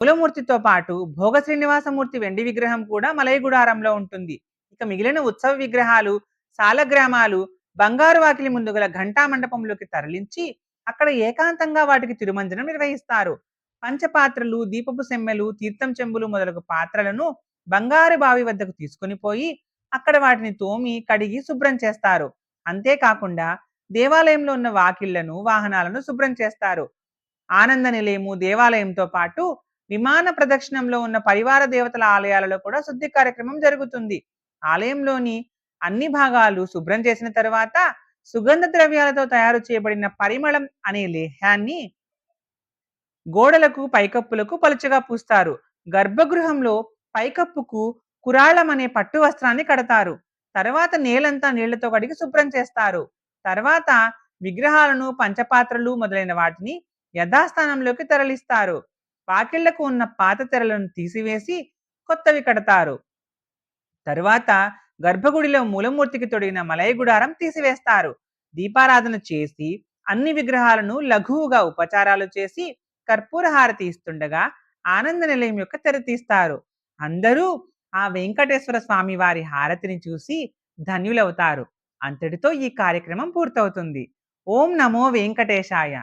మూలమూర్తితో పాటు భోగ శ్రీనివాసమూర్తి వెండి విగ్రహం కూడా మలయగుడారంలో ఉంటుంది. ఇక మిగిలిన ఉత్సవ విగ్రహాలు, సాలగ్రామాలు బంగారు వాకిలి ముందు గల ఘంటా మండపంలోకి తరలించి అక్కడ ఏకాంతంగా వాటికి తిరుమంజనం నిర్వహిస్తారు. పంచపాత్రలు, దీపపు సెమ్మెలు, తీర్థం చెంబులు మొదలగు పాత్రలను బంగారు బావి వద్దకు తీసుకొని పోయి అక్కడ వాటిని తోమి కడిగి శుభ్రం చేస్తారు. అంతేకాకుండా దేవాలయంలో ఉన్న వాకిళ్లను, వాహనాలను శుభ్రం చేస్తారు. ఆనంద నిలయము, దేవాలయంతో పాటు విమాన ప్రదక్షిణంలో ఉన్న పరివార దేవతల ఆలయాలలో కూడా శుద్ధి కార్యక్రమం జరుగుతుంది. ఆలయంలోని అన్ని భాగాలు శుభ్రం చేసిన తరువాత సుగంధ ద్రవ్యాలతో తయారు చేయబడిన పరిమళం అనే లేహ్యాన్ని గోడలకు, పైకప్పులకు పలుచగా పూస్తారు. గర్భగృహంలో పైకప్పుకు కురాళం అనే పట్టు వస్త్రాన్ని కడతారు. తర్వాత నేలంతా నీళ్లతో కడిగి శుభ్రం చేస్తారు. తర్వాత విగ్రహాలను, పంచపాత్రలు మొదలైన వాటిని యథాస్థానంలోకి తరలిస్తారు. వాకిళ్లకు ఉన్న పాత తెరలను తీసివేసి కొత్తవి కడతారు. తరువాత గర్భగుడిలో మూలమూర్తికి తొడిగిన మలయ గుడారం తీసివేస్తారు. దీపారాధన చేసి అన్ని విగ్రహాలను లఘువుగా ఉపచారాలు చేసి కర్పూర హారతి ఇస్తుండగా ఆనంద నిలయం యొక్క తెర తీస్తారు. అందరూ ఆ వెంకటేశ్వర స్వామి వారి హారతిని చూసి ధన్యులవుతారు. అంతటితో ఈ కార్యక్రమం పూర్తవుతుంది. ఓం నమో వెంకటేశాయ.